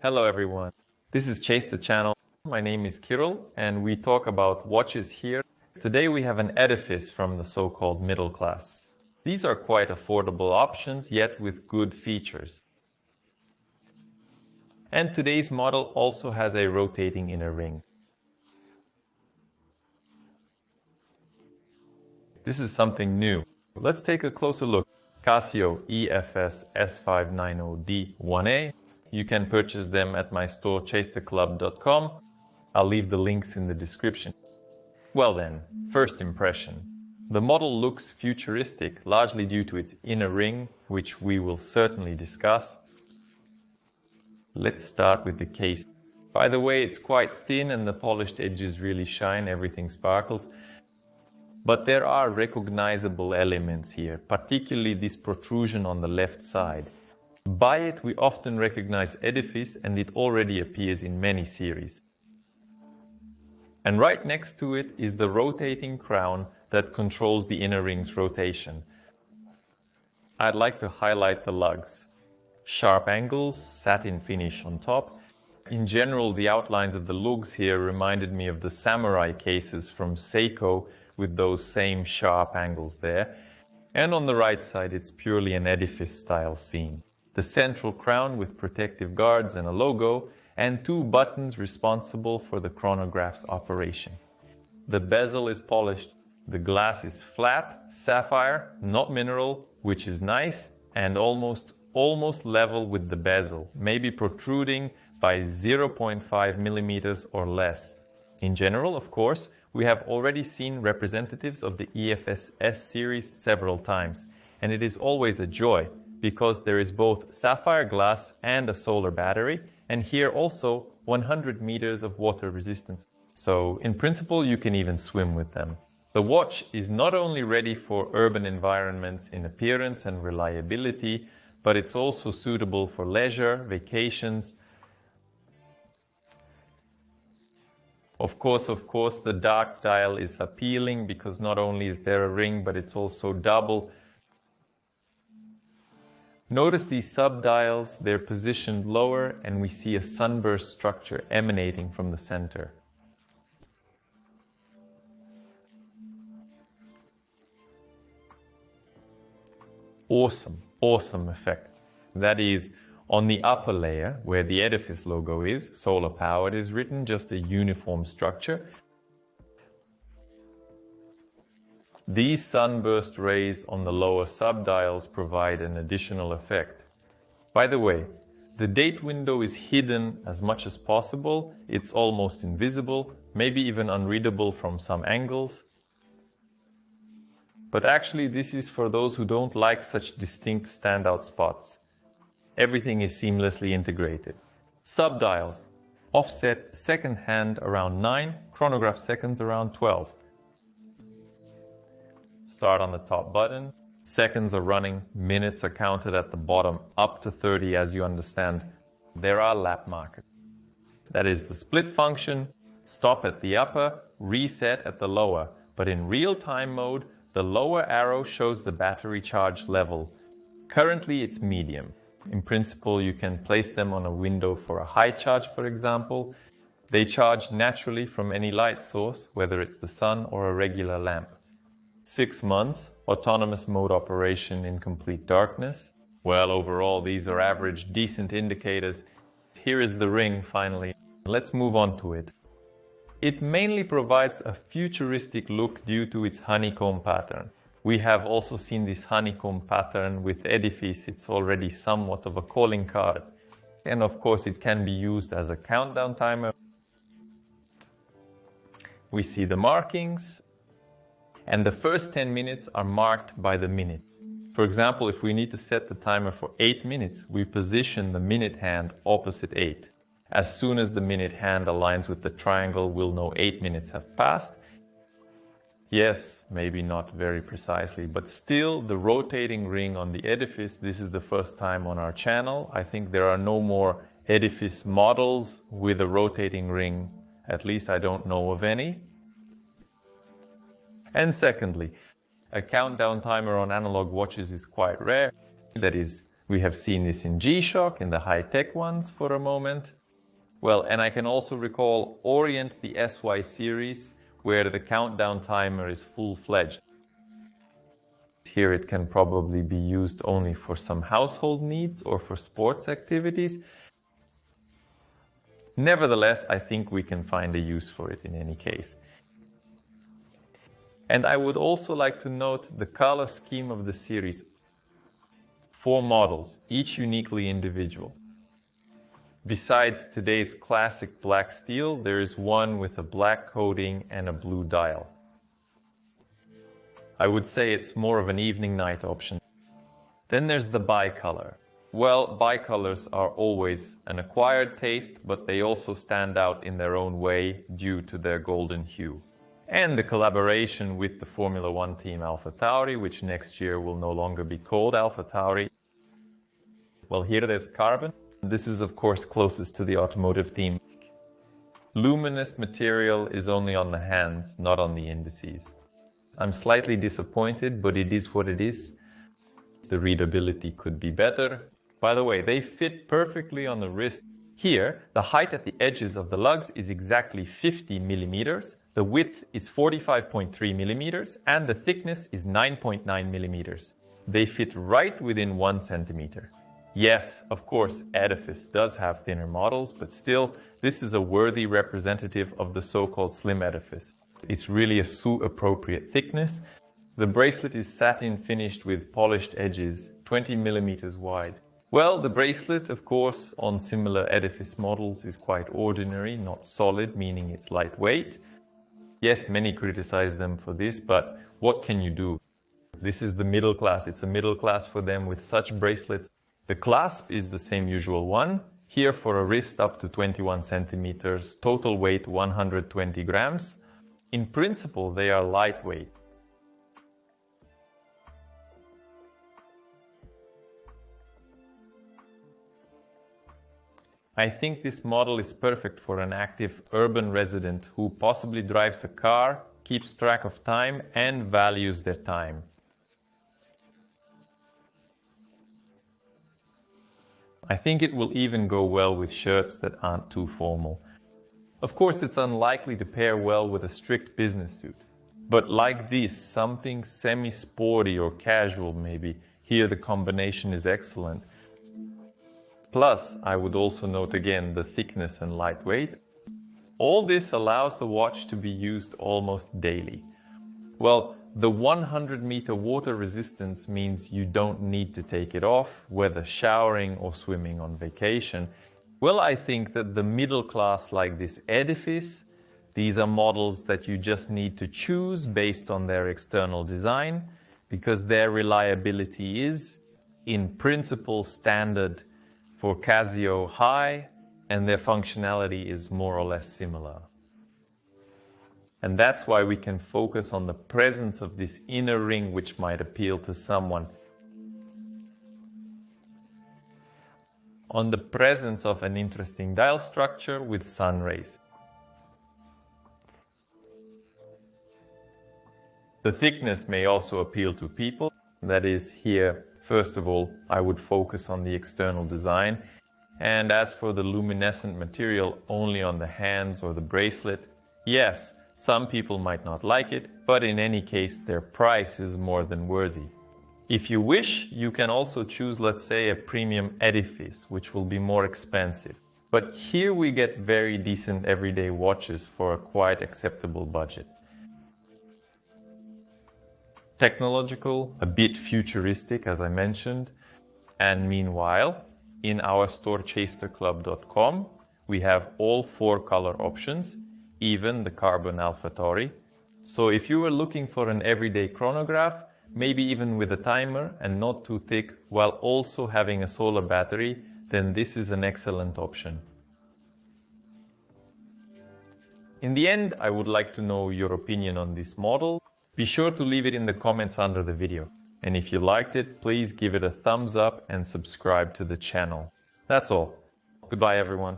Hello everyone, this is Chase the Channel. My name is Kirill and we talk about watches here. Today we have an Edifice from the so-called middle class. These are quite affordable options, yet with good features. And today's model also has a rotating inner ring. This is something new. Let's take a closer look. Casio EFS-S590D-1A. You can purchase them at my store chasetheclub.com. I'll leave the links in the description. Well then, first impression. The model looks futuristic, largely due to its inner ring, which we will certainly discuss. Let's start with the case. By the way, it's quite thin and the polished edges really shine, everything sparkles. But there are recognizable elements here, particularly this protrusion on the left side. By it, we often recognize Edifice, and it already appears in many series. And right next to it is the rotating crown that controls the inner ring's rotation. I'd like to highlight the lugs. Sharp angles, satin finish on top. In general, the outlines of the lugs here reminded me of the samurai cases from Seiko, with those same sharp angles there. And on the right side, it's purely an Edifice style scene. The central crown with protective guards and a logo, and two buttons responsible for the chronograph's operation. The bezel is polished. The glass is flat, sapphire, not mineral, which is nice, and almost level with the bezel, maybe protruding by 0.5 millimeters or less. In general, of course, we have already seen representatives of the EFS-S series several times, and it is always a joy because there is both sapphire glass and a solar battery, and here also 100 meters of water resistance. So in principle, you can even swim with them. The watch is not only ready for urban environments in appearance and reliability, but it's also suitable for leisure, vacations. Of course, the dark dial is appealing because not only is there a ring, but it's also double. Notice these sub-dials, they're positioned lower and we see a sunburst structure emanating from the center. Awesome effect. That is, on the upper layer, where the Edifice logo is, solar powered is written, just a uniform structure. These sunburst rays on the lower subdials provide an additional effect. By the way, the date window is hidden as much as possible. It's almost invisible, maybe even unreadable from some angles. But actually, this is for those who don't like such distinct standout spots. Everything is seamlessly integrated. Subdials. Offset second hand around 9, chronograph seconds around 12. Start on the top button. Seconds are running, minutes are counted at the bottom, up to 30 as you understand. There are lap markers. That is the split function, stop at the upper, reset at the lower. But in real-time mode, the lower arrow shows the battery charge level. Currently it's medium. In principle, you can place them on a window for a high charge, for example. They charge naturally from any light source, whether it's the sun or a regular lamp. 6 months, autonomous mode operation in complete darkness. Well, overall, these are average, decent indicators. Here is the ring, finally. Let's move on to it. It mainly provides a futuristic look due to its honeycomb pattern. We have also seen this honeycomb pattern with Edifice. It's already somewhat of a calling card. And of course, it can be used as a countdown timer. We see the markings, and the first 10 minutes are marked by the minute. For example, if we need to set the timer for 8 minutes, we position the minute hand opposite 8. As soon as the minute hand aligns with the triangle, we'll know 8 minutes have passed. Yes, maybe not very precisely, but still the rotating ring on the Edifice, this is the first time on our channel. I think there are no more Edifice models with a rotating ring. At least I don't know of any. And secondly, a countdown timer on analog watches is quite rare. That is, We have seen this in G-Shock, in the high-tech ones for a moment. Well, and I can also recall Orient, the SY series, where the countdown timer is full-fledged. Here it can probably be used only for some household needs or for sports activities. Nevertheless, I think we can find a use for it in any case. And I would also like to note the color scheme of the series. 4 models, each uniquely individual. Besides today's classic black steel, there is one with a black coating and a blue dial. I would say it's more of an evening-night option. Then there's the bicolor. Well, bicolors are always an acquired taste, but they also stand out in their own way due to their golden hue. And the collaboration with the Formula One team AlphaTauri, which next year will no longer be called AlphaTauri. Well, here there's carbon. This is of course closest to the automotive theme. Luminous material is only on the hands, not on the indices. I'm slightly disappointed, but it is what it is. The readability could be better. By the way, they fit perfectly on the wrist. Here, the height at the edges of the lugs is exactly 50 millimeters, the width is 45.3 millimeters, and the thickness is 9.9 millimeters. They fit right within 1 centimeter. Yes, of course, Edifice does have thinner models, but still, this is a worthy representative of the so-called slim Edifice. It's really a SU-appropriate thickness. The bracelet is satin finished with polished edges, 20 millimeters wide. Well, the bracelet, of course, on similar Edifice models is quite ordinary, not solid, meaning it's lightweight. Yes, many criticize them for this, but what can you do? This is the middle class. It's a middle class for them with such bracelets. The clasp is the same usual one. Here for a wrist up to 21 centimeters, total weight 120 grams. In principle, they are lightweight. I think this model is perfect for an active urban resident who possibly drives a car, keeps track of time, and values their time. I think it will even go well with shirts that aren't too formal. Of course, it's unlikely to pair well with a strict business suit. But like this, something semi-sporty or casual maybe, here the combination is excellent. Plus, I would also note again the thickness and lightweight. All this allows the watch to be used almost daily. Well, the 100-meter water resistance means you don't need to take it off, whether showering or swimming on vacation. Well, I think that the middle class like this Edifice, these are models that you just need to choose based on their external design, because their reliability is, in principle, standard for Casio high, and their functionality is more or less similar. And that's why we can focus on the presence of this inner ring which might appeal to someone. On the presence of an interesting dial structure with sun rays. The thickness may also appeal to people. That is, here, first of all, I would focus on the external design. And as for the luminescent material only on the hands or the bracelet, yes, some people might not like it, but in any case, their price is more than worthy. If you wish, you can also choose, let's say, a premium Edifice, which will be more expensive. But here we get very decent everyday watches for a quite acceptable budget. Technological, a bit futuristic, as I mentioned. And meanwhile, in our store chasterclub.com, we have all 4 color options, even the carbon AlphaTauri. So if you were looking for an everyday chronograph, maybe even with a timer and not too thick, while also having a solar battery, then this is an excellent option. In the end, I would like to know your opinion on this model. Be sure to leave it in the comments under the video. And if you liked it, please give it a thumbs up and subscribe to the channel. That's all. Goodbye, everyone.